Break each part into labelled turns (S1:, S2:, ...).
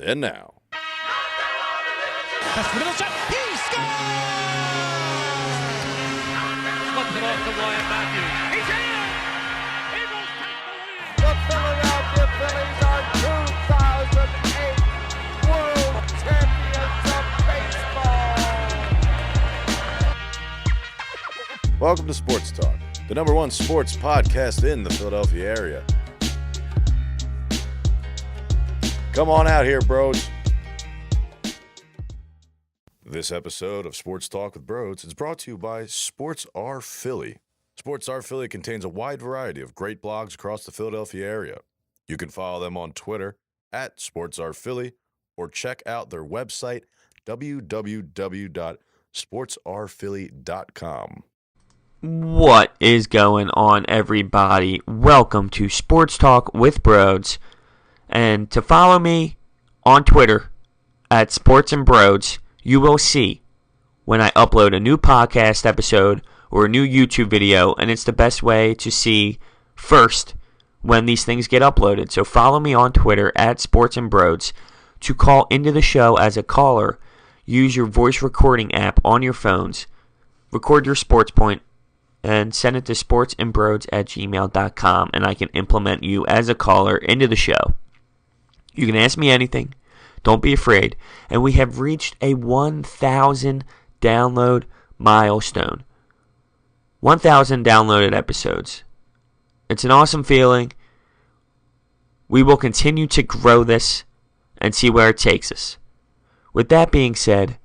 S1: And now.
S2: That's the middle shot. He scores! Flipped it off to Wyatt Matthews. He's in! Eagles take the lead!
S3: The Philadelphia Phillies are 2008 World Champions of Baseball.
S1: Welcome to Sports Talk, the number one sports podcast in the Philadelphia area. Come on out here, Brodes. This episode of Sports Talk with Brodes is brought to you by Sports R Philly. Sports R Philly contains a wide variety of great blogs across the Philadelphia area. You can follow them on Twitter at Sports R Philly or check out their website, www.sportsrphilly.com.
S4: What is going on, everybody? Welcome to Sports Talk with Brodes. And to follow me on Twitter at sportsandbrodes, you will see when I upload a new podcast episode or a new YouTube video, and it's the best way to see first when these things get uploaded. So follow me on Twitter at sportsandbrodes. To call into the show as a caller, use your voice recording app on your phones, record your sports point, and send it to sportsandbrodes@gmail.com, and I can implement you as a caller into the show. You can ask me anything. Don't be afraid. And we have reached a 1,000 download milestone. 1,000 downloaded episodes. It's an awesome feeling. We will continue to grow this and see where it takes us. With that being said,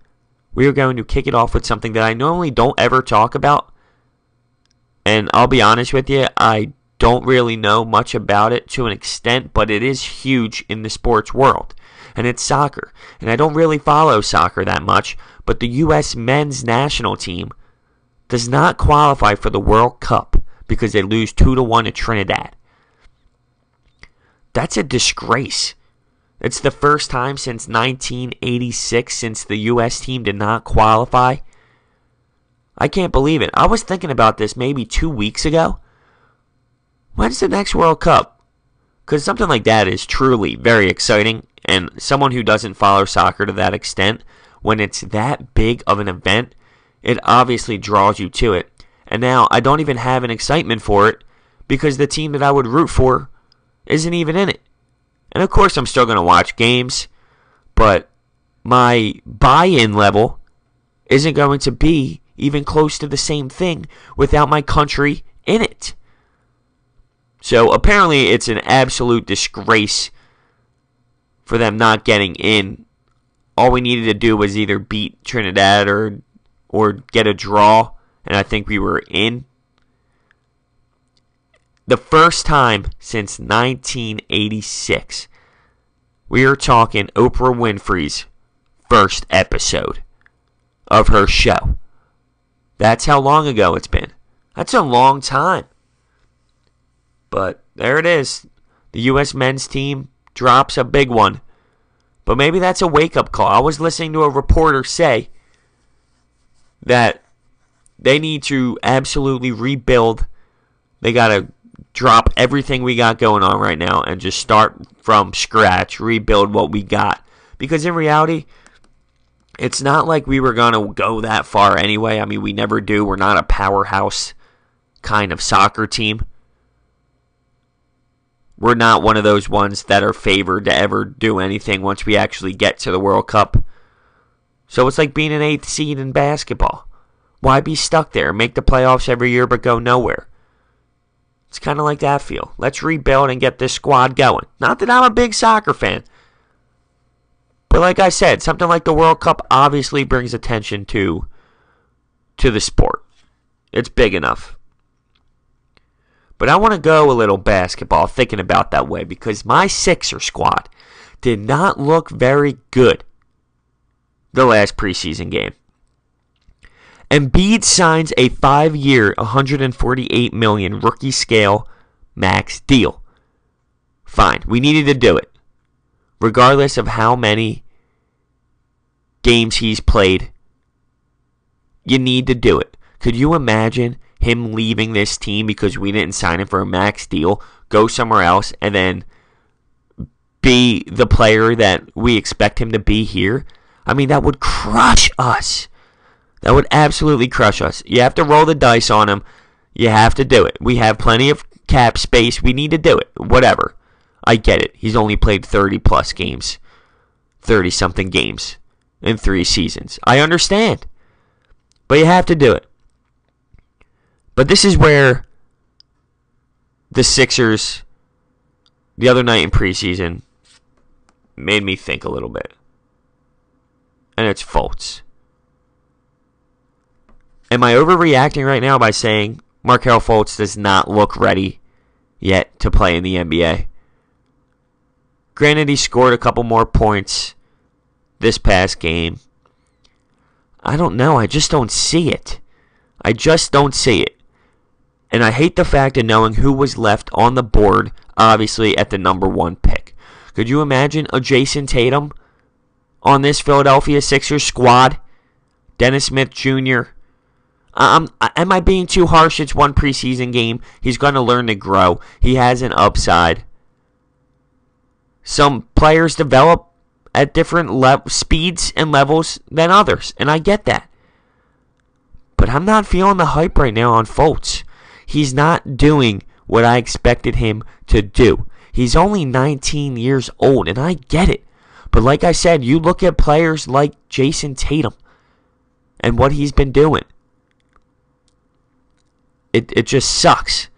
S4: we are going to kick it off with something that I normally don't ever talk about. And I'll be honest with you, I don't really know much about it to an extent, but it is huge in the sports world, and it's soccer. And I don't really follow soccer that much, but the U.S. men's national team does not qualify for the World Cup because they lose 2-1 to Trinidad. That's a disgrace. It's the first time since 1986 since the U.S. team did not qualify. I can't believe it. I was thinking about this maybe 2 weeks ago. When's the next World Cup? Because something like that is truly very exciting. And someone who doesn't follow soccer to that extent, when it's that big of an event, it obviously draws you to it. And now I don't even have an excitement for it because the team that I would root for isn't even in it. And of course I'm still going to watch games, but my buy-in level isn't going to be even close to the same thing without my country in it. So apparently it's an absolute disgrace for them not getting in. All we needed to do was either beat Trinidad or get a draw, and I think we were in. The first time since 1986. We are talking Oprah Winfrey's first episode of her show. That's how long ago it's been. That's a long time. But there it is. The U.S. men's team drops a big one. But maybe that's a wake-up call. I was listening to a reporter say that they need to absolutely rebuild. They got to drop everything we got going on right now and just start from scratch, rebuild what we got. Because in reality, it's not like we were going to go that far anyway. I mean, we never do. We're not a powerhouse kind of soccer team. We're not one of those ones that are favored to ever do anything once we actually get to the World Cup. So it's like being an 8th seed in basketball. Why be stuck there? Make the playoffs every year but go nowhere. It's kind of like that feel. Let's rebuild and get this squad going. Not that I'm a big soccer fan. But like I said, something like the World Cup obviously brings attention to the sport. It's big enough. But I want to go a little basketball thinking about that way because my Sixer squad did not look very good the last preseason game. Embiid signs a 5-year, $148 million rookie scale max deal. Fine, we needed to do it. Regardless of how many games he's played, you need to do it. Could you imagine him leaving this team because we didn't sign him for a max deal, go somewhere else, and then be the player that we expect him to be here, I mean, that would crush us. That would absolutely crush us. You have to roll the dice on him. You have to do it. We have plenty of cap space. We need to do it. Whatever. I get it. He's only played 30-plus games. 30-something games in 3 seasons. I understand. But you have to do it. But this is where the Sixers, the other night in preseason, made me think a little bit. And it's Fultz. Am I overreacting right now by saying Markelle Fultz does not look ready yet to play in the NBA? Granted, he scored a couple more points this past game. I don't know. I just don't see it. I just don't see it. And I hate the fact of knowing who was left on the board, obviously, at the number 1 pick. Could you imagine a Jason Tatum on this Philadelphia Sixers squad? Dennis Smith Jr. Am I being too harsh? It's one preseason game. He's going to learn to grow. He has an upside. Some players develop at different speeds and levels than others, and I get that. But I'm not feeling the hype right now on Fultz. He's not doing what I expected him to do. He's only 19 years old, and I get it. But like I said, you look at players like Jason Tatum and what he's been doing. It just sucks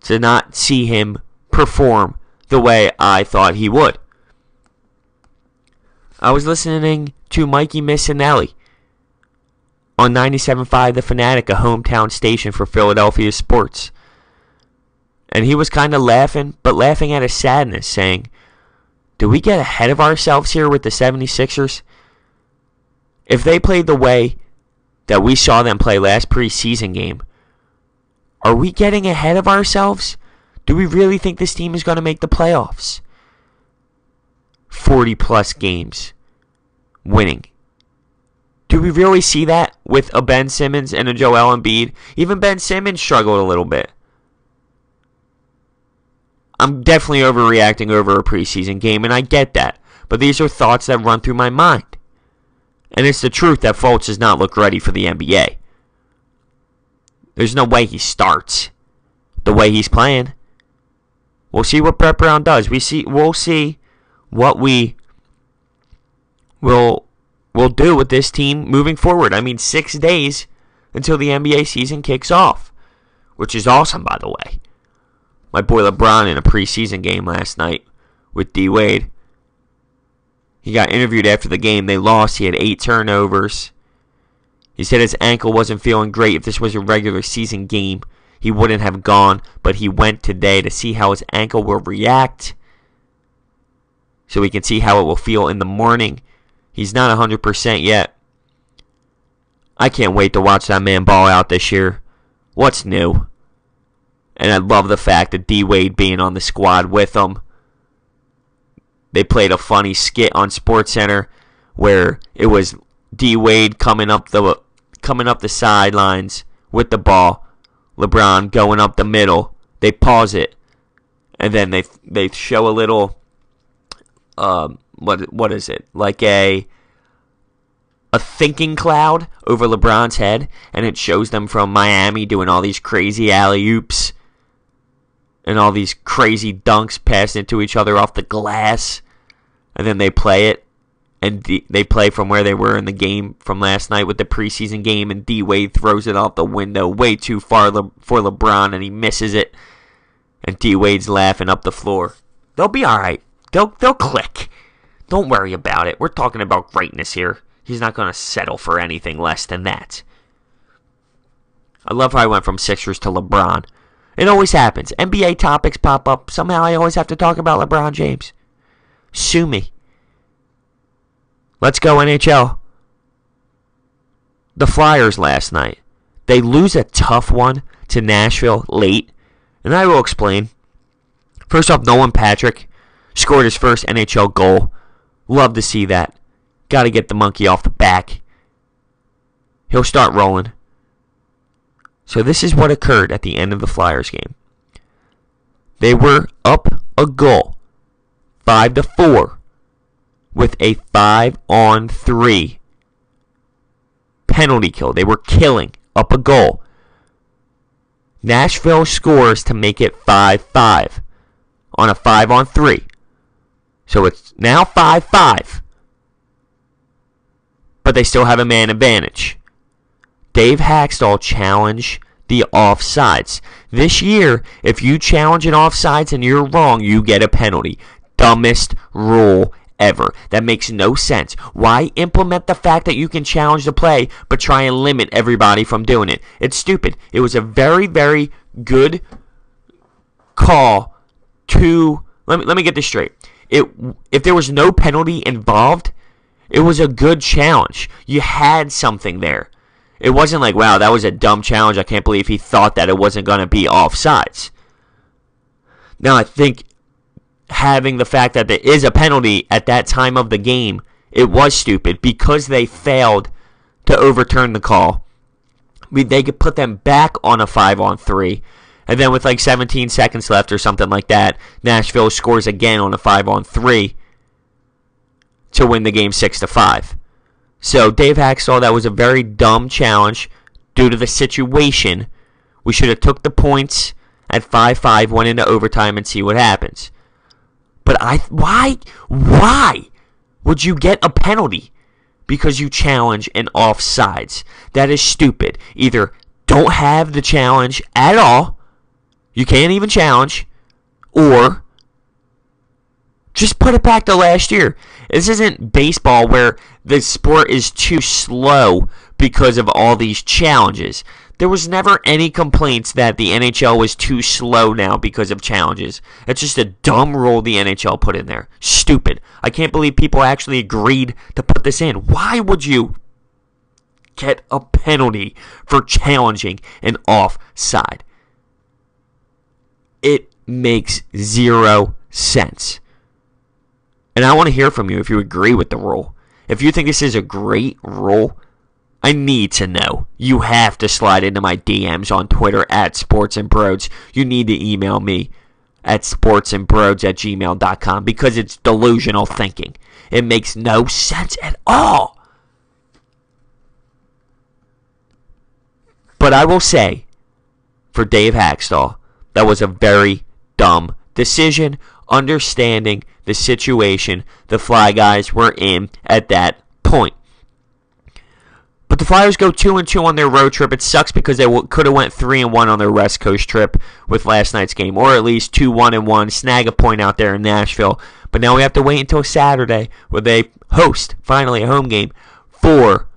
S4: to not see him perform the way I thought he would. I was listening to Mikey Missinelli on 97.5 The Fanatic, a hometown station for Philadelphia sports. And he was kind of laughing, but laughing at his sadness, saying, do we get ahead of ourselves here with the 76ers? If they played the way that we saw them play last preseason game, are we getting ahead of ourselves? Do we really think this team is going to make the playoffs? 40-plus games winning. Do we really see that with a Ben Simmons and a Joel Embiid? Even Ben Simmons struggled a little bit. I'm definitely overreacting over a preseason game, and I get that. But these are thoughts that run through my mind. And it's the truth that Fultz does not look ready for the NBA. There's no way he starts the way he's playing. We'll see what Brett Brown does. We'll see what we will do with this team moving forward. I mean, 6 days until the NBA season kicks off, which is awesome, by the way. My boy LeBron in a preseason game last night with D. Wade. He got interviewed after the game. They lost. He had 8 turnovers. He said his ankle wasn't feeling great. If this was a regular season game, he wouldn't have gone. But he went today to see how his ankle will react, so we can see how it will feel in the morning. He's not 100% yet. I can't wait to watch that man ball out this year. What's new? And I love the fact that D. Wade being on the squad with him. They played a funny skit on SportsCenter where it was D. Wade coming up the sidelines with the ball, LeBron going up the middle. They pause it, and then they show a little what is it, like a thinking cloud over LeBron's head, and it shows them from Miami doing all these crazy alley-oops and all these crazy dunks passing it to each other off the glass, and then they play it, and they play from where they were in the game from last night with the preseason game, and D. Wade throws it out the window way too far for LeBron, and he misses it, and D. Wade's laughing up the floor. They'll be all right. They'll click. Don't worry about it. We're talking about greatness here. He's not going to settle for anything less than that. I love how I went from Sixers to LeBron. It always happens. NBA topics pop up. Somehow I always have to talk about LeBron James. Sue me. Let's go NHL. The Flyers last night. They lose a tough one to Nashville late. And I will explain. First off, Nolan Patrick scored his first NHL goal. Love to see that. Got to get the monkey off the back. He'll start rolling. So this is what occurred at the end of the Flyers game. They were up a goal, 5-4 with a 5-on-3 penalty kill. They were killing up a goal. Nashville scores to make it 5-5 on a 5-on-3. So it's now 5-5. But they still have a man advantage. Dave Haxtell challenged the offsides. This year, if you challenge an offsides and you're wrong, you get a penalty. Dumbest rule ever. That makes no sense. Why implement the fact that you can challenge the play but try and limit everybody from doing it? It's stupid. It was a very, very good call to... Let me get this straight. If there was no penalty involved, it was a good challenge. You had something there. It wasn't like, wow, that was a dumb challenge. I can't believe he thought that it wasn't going to be offsides. Now, I think having the fact that there is a penalty at that time of the game, it was stupid because they failed to overturn the call. They could put them back on a 5-on-3, and then with like 17 seconds left or something like that, Nashville scores again on a 5-on-3 to win the game 6-5. So Dave Haxtell, that was a very dumb challenge due to the situation. We should have took the points at 5-5, went into overtime, and see what happens. But why would you get a penalty because you challenge an offsides? That is stupid. Either don't have the challenge at all, you can't even challenge, or just put it back to last year. This isn't baseball where the sport is too slow because of all these challenges. There was never any complaints that the NHL was too slow now because of challenges. It's just a dumb rule the NHL put in there. Stupid. I can't believe people actually agreed to put this in. Why would you get a penalty for challenging an offside? It makes zero sense. And I want to hear from you if you agree with the rule. If you think this is a great rule, I need to know. You have to slide into my DMs on Twitter at sportsandbrodes. You need to email me at sportsandbrodes@gmail.com because it's delusional thinking. It makes no sense at all. But I will say, for Dave Haxtell, that was a very dumb decision, understanding the situation the Fly guys were in at that point. But the Flyers go 2-2 on their road trip. It sucks because they could have went 3-1 on their West Coast trip with last night's game, or at least 2-1-1, snag a point out there in Nashville. But now we have to wait until Saturday where they host, finally, a home game for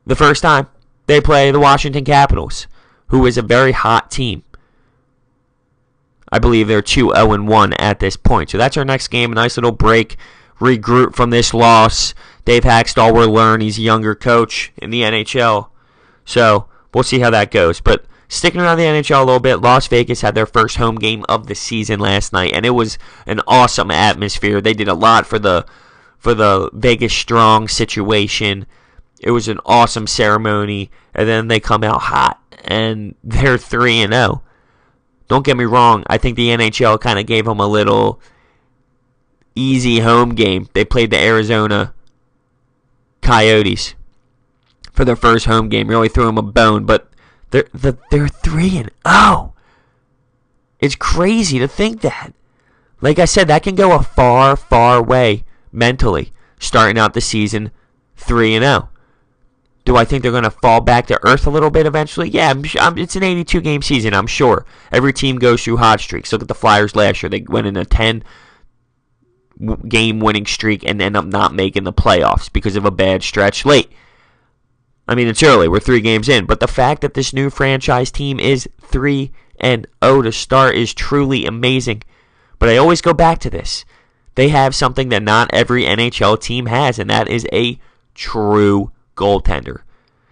S4: the first time. They play the Washington Capitals, who is a very hot team. I believe they're 2-0-1 at this point. So that's our next game. A nice little break. Regroup from this loss. Dave Haxtell will learn. He's a younger coach in the NHL. So we'll see how that goes. But sticking around the NHL a little bit, Las Vegas had their first home game of the season last night. And it was an awesome atmosphere. They did a lot for the Vegas Strong situation. It was an awesome ceremony. And then they come out hot. And they're 3-0. Don't get me wrong, I think the NHL kind of gave them a little easy home game. They played the Arizona Coyotes for their first home game. Really threw them a bone, but they're 3-0. It's crazy to think that. Like I said, that can go a far, far way mentally, starting out the season 3-0. Do I think they're going to fall back to earth a little bit eventually? Yeah, it's an 82-game season, I'm sure. Every team goes through hot streaks. Look at the Flyers last year. They went in a 10-game winning streak and end up not making the playoffs because of a bad stretch late. I mean, it's early. We're 3 games in. But the fact that this new franchise team is 3-0 to start is truly amazing. But I always go back to this. They have something that not every NHL team has, and that is a true goaltender.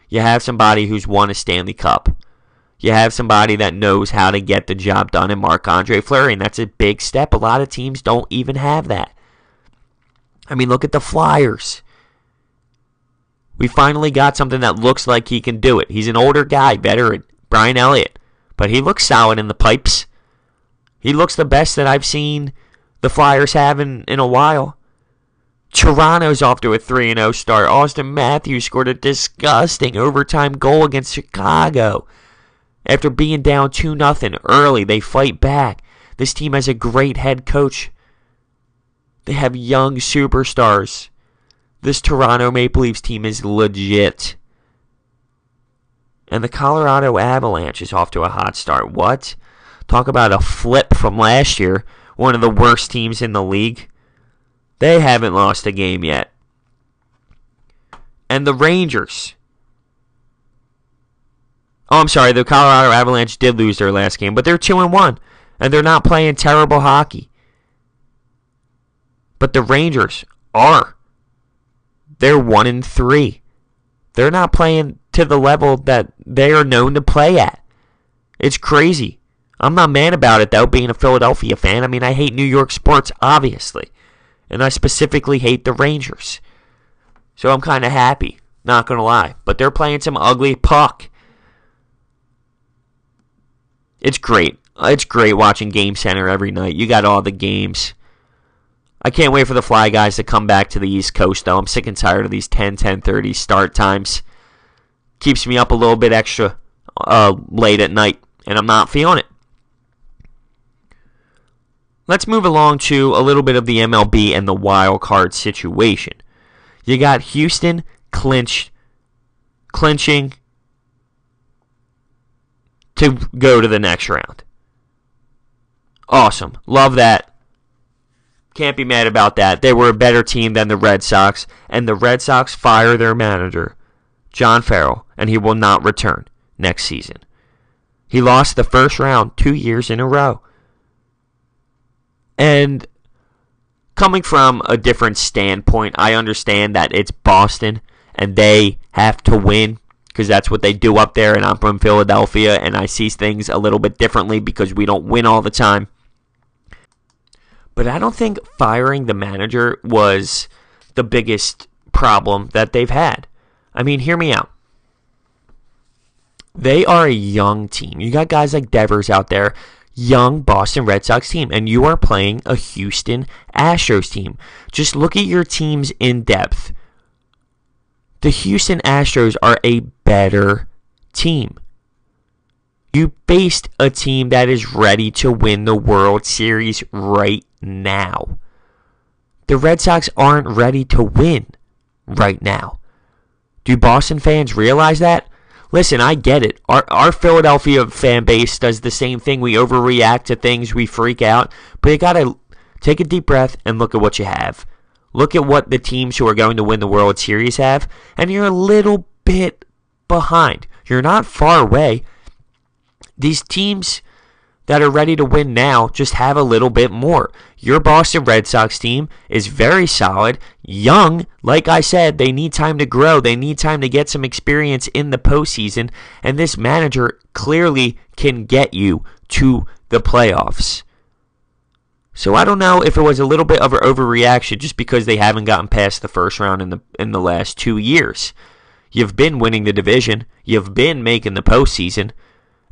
S4: You have somebody who's won a Stanley Cup. You have somebody that knows how to get the job done in Marc-Andre Fleury, and that's a big step. A lot of teams don't even have that. I mean, look at the Flyers. We finally got something that looks like he can do it. He's an older guy, veteran, Brian Elliott, but he looks solid in the pipes. He looks the best that I've seen the Flyers haven't in a while. Toronto's off to a 3-0 start. Austin Matthews scored a disgusting overtime goal against Chicago. After being down 2-0 early, they fight back. This team has a great head coach. They have young superstars. This Toronto Maple Leafs team is legit. And the Colorado Avalanche is off to a hot start. What? Talk about a flip from last year. One of the worst teams in the league. They haven't lost a game yet. And the Rangers. Oh, I'm sorry. The Colorado Avalanche did lose their last game, but they're 2-1, and they're not playing terrible hockey. But the Rangers are. They're 1-3. They're not playing to the level that they are known to play at. It's crazy. I'm not mad about it, though, being a Philadelphia fan. I mean, I hate New York sports, obviously. And I specifically hate the Rangers. So I'm kind of happy, not going to lie. But they're playing some ugly puck. It's great. It's great watching Game Center every night. You got all the games. I can't wait for the Fly Guys to come back to the East Coast, though. I'm sick and tired of these 10:30 start times. Keeps me up a little bit extra late at night, and I'm not feeling it. Let's move along to a little bit of the MLB and the wild card situation. You got Houston clinching to go to the next round. Awesome. Love that. Can't be mad about that. They were a better team than the Red Sox, and the Red Sox fire their manager, John Farrell, and he will not return next season. He lost the first round 2 years in a row. And coming from a different standpoint, I understand that it's Boston and they have to win because that's what they do up there, and I'm from Philadelphia and I see things a little bit differently because we don't win all the time. But I don't think firing the manager was the biggest problem that they've had. I mean, hear me out. They are a young team. You got guys like Devers out there. Young Boston Red Sox team, and you are playing a Houston Astros team. Just look at your teams in depth. The Houston Astros are a better team. You faced a team that is ready to win the World Series right now. The Red Sox aren't ready to win right now. Do Boston fans realize that? Listen, I get it. Our Philadelphia fan base does the same thing. We overreact to things. We freak out. But you got to take a deep breath and look at what you have. Look at what the teams who are going to win the World Series have. And you're a little bit behind. You're not far away. These teams that are ready to win now just have a little bit more. Your Boston Red Sox team is very solid, young. Like I said, they need time to grow. They need time to get some experience in the postseason, and this manager clearly can get you to the playoffs. So I don't know if it was a little bit of an overreaction just because they haven't gotten past the first round in the last 2 years. You've been winning the division. You've been making the postseason.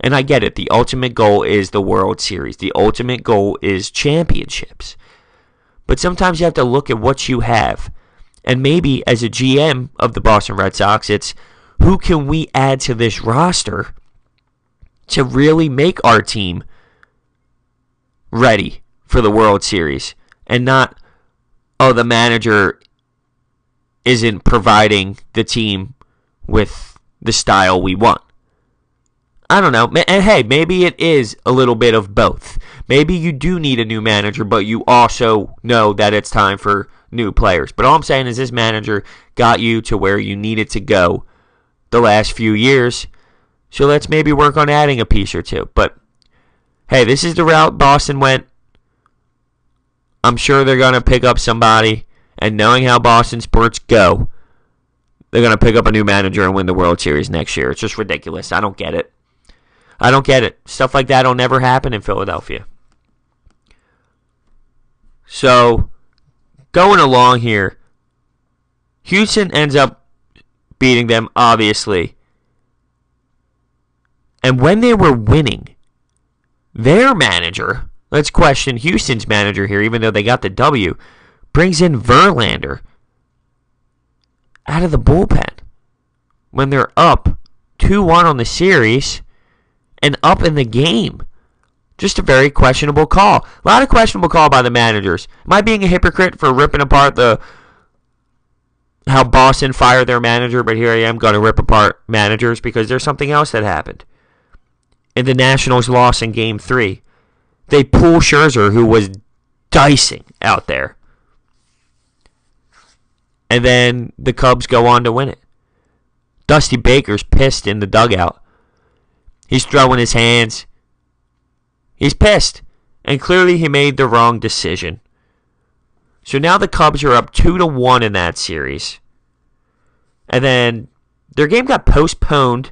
S4: And I get it. The ultimate goal is the World Series. The ultimate goal is championships. But sometimes you have to look at what you have. And maybe as a GM of the Boston Red Sox, it's who can we add to this roster to really make our team ready for the World Series. And not, oh, the manager isn't providing the team with the style we want. I don't know. And hey, maybe it is a little bit of both. Maybe you do need a new manager, but you also know that it's time for new players. But all I'm saying is this manager got you to where you needed to go the last few years. So let's maybe work on adding a piece or two. But hey, this is the route Boston went. I'm sure they're going to pick up somebody. And knowing how Boston sports go, they're going to pick up a new manager and win the World Series next year. It's just ridiculous. I don't get it. I don't get it. Stuff like that will never happen in Philadelphia. So, going along here, Houston ends up beating them, obviously. And when they were winning, their manager, Let's question Houston's manager here, even though they got the W. Brings in Verlander out of the bullpen when they're up 2-1 on the series and up in the game. Just a very questionable call. A lot of questionable call by the managers. Am I being a hypocrite for ripping apart how Boston fired their manager, but here I am going to rip apart managers because there's something else that happened. In the Nationals' loss in Game 3, they pull Scherzer, who was dicing out there. And then the Cubs go on to win it. Dusty Baker's pissed in the dugout. He's throwing his hands. He's pissed. And clearly he made the wrong decision. So now the Cubs are up 2-1 in that series. And then their game got postponed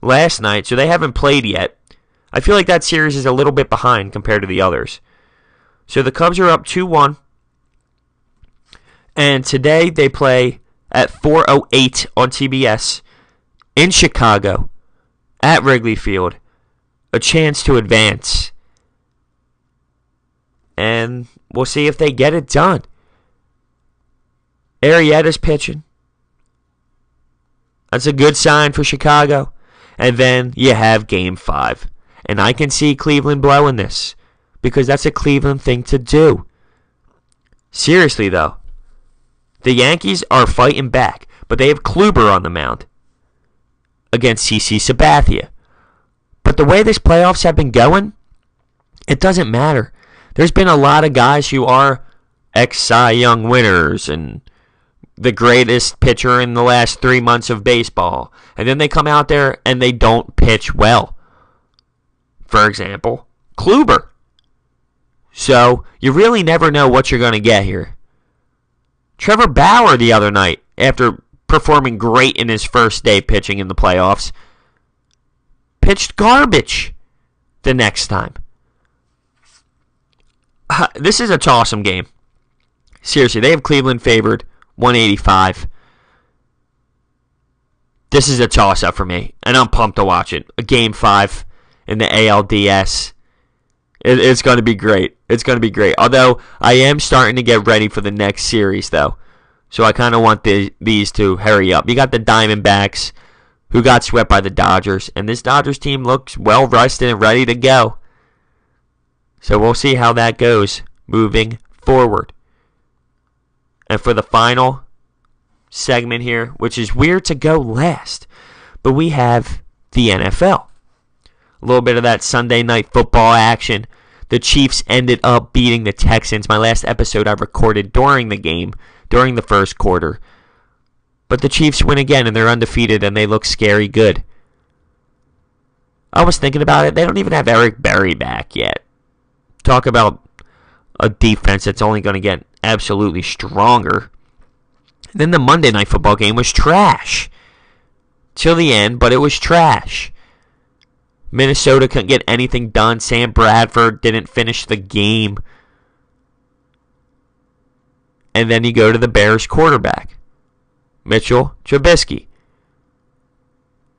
S4: last night, so they haven't played yet. I feel like that series is a little bit behind compared to the others. So the Cubs are up 2-1. And today they play at 4:08 on TBS in Chicago at Wrigley Field. A chance to advance. And we'll see if they get it done. Arrieta's pitching. That's a good sign for Chicago. And then you have Game 5. And I can see Cleveland blowing this because that's a Cleveland thing to do. Seriously, though. The Yankees are fighting back, but they have Kluber on the mound against CC Sabathia. But the way this playoffs have been going, it doesn't matter. There's been a lot of guys who are ex-Cy Young winners and the greatest pitcher in the last 3 months of baseball. And then they come out there and they don't pitch well. For example, Kluber. So you really never know what you're going to get here. Trevor Bauer the other night, after performing great in his first day pitching in the playoffs, pitched garbage the next time. This is a toss-em game. Seriously, they have Cleveland favored 185. This is a toss-up for me, and I'm pumped to watch it. A Game 5 in the ALDS. It's going to be great. It's going to be great. Although, I am starting to get ready for the next series, though. So I kind of want these to hurry up. You got the Diamondbacks, who got swept by the Dodgers. And this Dodgers team looks well-rested and ready to go. So we'll see how that goes moving forward. And for the final segment here, which is weird to go last, but we have the NFL. A little bit of that Sunday night football action. The Chiefs ended up beating the Texans. My last episode I recorded during the game, during the first quarter. But the Chiefs win again, and they're undefeated, and they look scary good. I was thinking about it. They don't even have Eric Berry back yet. Talk about a defense that's only going to get absolutely stronger. And then the Monday Night Football game was trash. Till the end, but it was trash. Minnesota couldn't get anything done. Sam Bradford didn't finish the game. And then you go to the Bears quarterback, Mitchell Trubisky,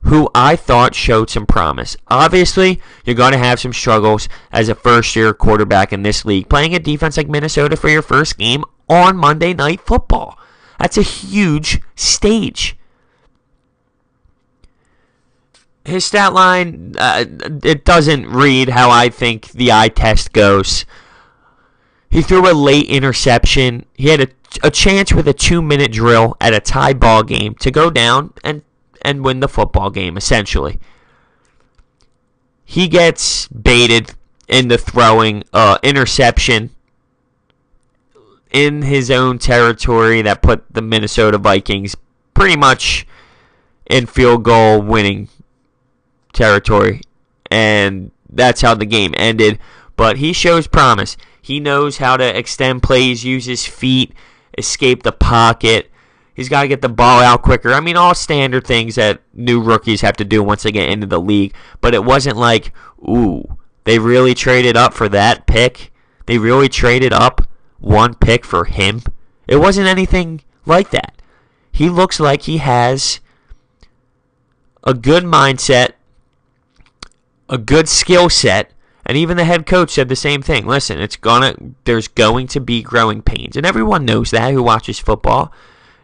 S4: who I thought showed some promise. Obviously, you're going to have some struggles as a first-year quarterback in this league, playing a defense like Minnesota for your first game on Monday Night Football. That's a huge stage. His stat line, it doesn't read how I think the eye test goes. He threw a late interception. He had a chance with a 2-minute drill at a tie ball game to go down and win the football game, essentially. He gets baited into throwing interception in his own territory that put the Minnesota Vikings pretty much in field goal winning territory, and that's how the game ended. But he shows promise. He knows how to extend plays, use his feet, escape the pocket. He's got to get the ball out quicker. I mean, all standard things that new rookies have to do once they get into the league. But it wasn't like, ooh, they really traded up for that pick. They really traded up one pick for him. It wasn't anything like that. He looks like he has a good mindset, a good skill set, And even the head coach said the same thing. Listen, there's going to be growing pains. And everyone knows that who watches football.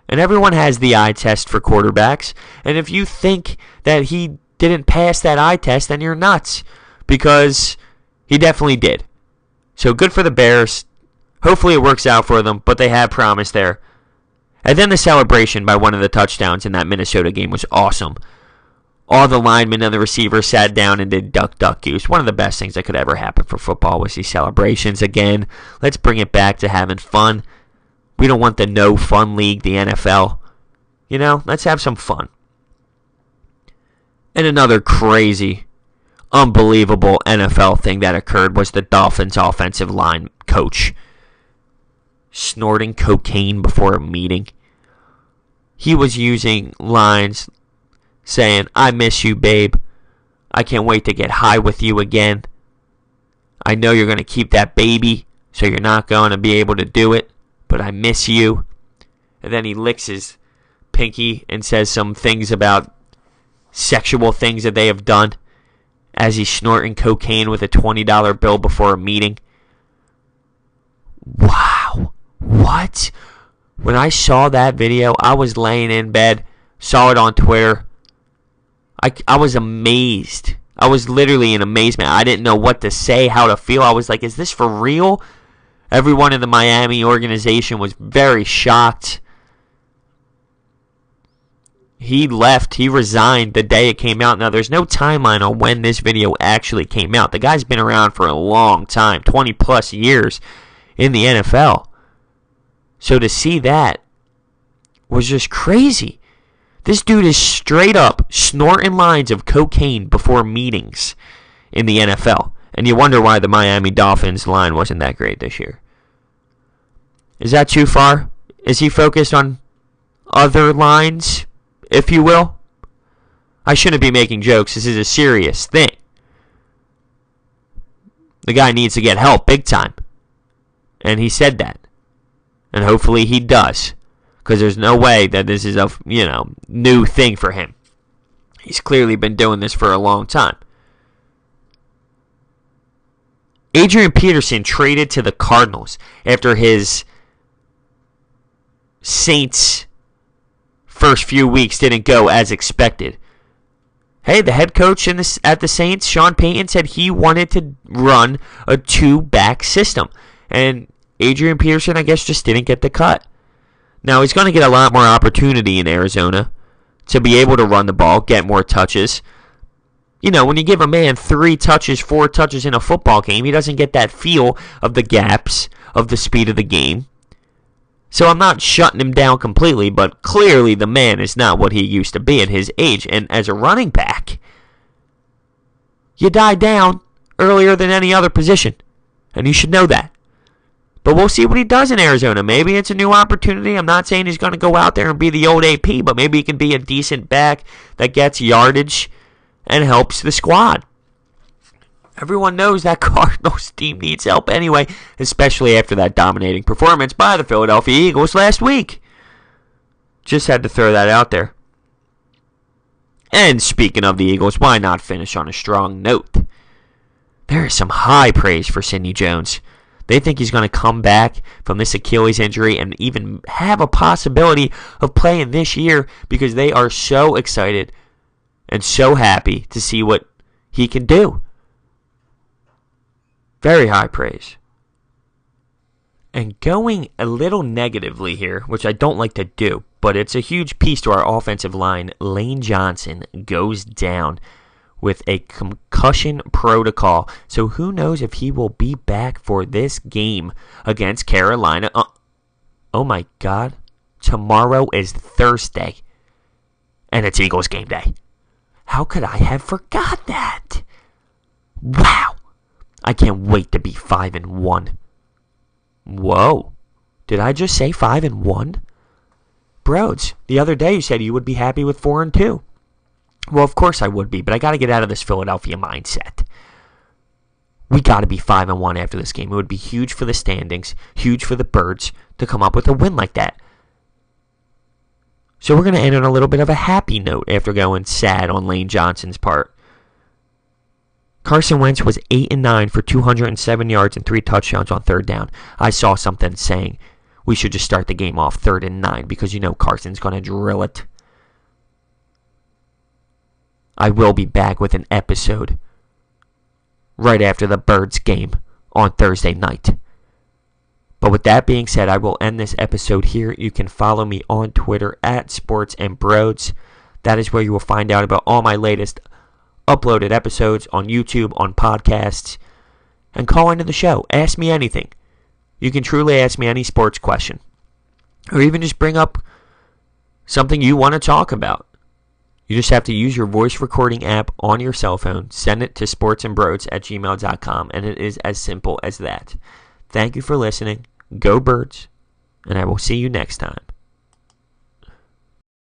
S4: And everyone has the eye test for quarterbacks. And if you think that he didn't pass that eye test, then you're nuts. Because he definitely did. So good for the Bears. Hopefully it works out for them, but they have promise there. And then the celebration by one of the touchdowns in that Minnesota game was awesome. All the linemen and the receivers sat down and did duck, duck, goose. One of the best things that could ever happen for football was these celebrations. Again, let's bring it back to having fun. We don't want the no fun league, the NFL. You know, let's have some fun. And another crazy, unbelievable NFL thing that occurred was the Dolphins offensive line coach snorting cocaine before a meeting. He was using lines saying, "I miss you, babe. I can't wait to get high with you again. I know you're going to keep that baby, so you're not going to be able to do it, but I miss you." And then he licks his pinky and says some things about sexual things that they have done as he's snorting cocaine with a $20 bill before a meeting. Wow. What? When I saw that video, I was laying in bed, saw it on Twitter. I was amazed. I was literally in amazement. I didn't know what to say, how to feel. I was like, is this for real? Everyone in the Miami organization was very shocked. He left. He resigned the day it came out. Now, there's no timeline on when this video actually came out. The guy's been around for a long time, 20 plus years in the NFL. So to see that was just crazy. This dude is straight up snorting lines of cocaine before meetings in the NFL. And you wonder why the Miami Dolphins line wasn't that great this year. Is that too far? Is he focused on other lines, if you will? I shouldn't be making jokes. This is a serious thing. The guy needs to get help big time. And he said that. And hopefully he does. Because there's no way that this is a, new thing for him. He's clearly been doing this for a long time. Adrian Peterson traded to the Cardinals after his Saints first few weeks didn't go as expected. Hey, the head coach at the Saints, Sean Payton, said he wanted to run a 2-back system. And Adrian Peterson, I guess, just didn't get the cut. Now, he's going to get a lot more opportunity in Arizona to be able to run the ball, get more touches. When you give a man 3 touches, 4 touches in a football game, he doesn't get that feel of the gaps, of the speed of the game. So I'm not shutting him down completely, but clearly the man is not what he used to be at his age. And as a running back, you die down earlier than any other position. And you should know that. But we'll see what he does in Arizona. Maybe it's a new opportunity. I'm not saying he's going to go out there and be the old AP, but maybe he can be a decent back that gets yardage and helps the squad. Everyone knows that Cardinals team needs help anyway, especially after that dominating performance by the Philadelphia Eagles last week. Just had to throw that out there. And speaking of the Eagles, why not finish on a strong note? There is some high praise for Sidney Jones. They think he's going to come back from this Achilles injury and even have a possibility of playing this year because they are so excited and so happy to see what he can do. Very high praise. And going a little negatively here, which I don't like to do, but it's a huge piece to our offensive line. Lane Johnson goes down with a concussion protocol. So who knows if he will be back for this game against Carolina. Oh my God. Tomorrow is Thursday. And it's Eagles game day. How could I have forgot that? Wow. I can't wait to be 5-1. Whoa. Did I just say 5-1? Brodes, the other day you said you would be happy with 4-2. Well, of course I would be, but I got to get out of this Philadelphia mindset. We got to be 5-1 after this game. It would be huge for the standings, huge for the Birds to come up with a win like that. So we're going to end on a little bit of a happy note after going sad on Lane Johnson's part. Carson Wentz was 8-9 for 207 yards and 3 touchdowns on third down. I saw something saying we should just start the game off 3rd and 9 because you know Carson's going to drill it. I will be back with an episode right after the Birds game on Thursday night. But with that being said, I will end this episode here. You can follow me on Twitter at sportsandbrodes. That is where you will find out about all my latest uploaded episodes on YouTube, on podcasts, and call into the show. Ask me anything. You can truly ask me any sports question, or even just bring up something you want to talk about. You just have to use your voice recording app on your cell phone, send it to sportsandbrodes@gmail.com, and it is as simple as that. Thank you for listening. Go Birds, and I will see you next time.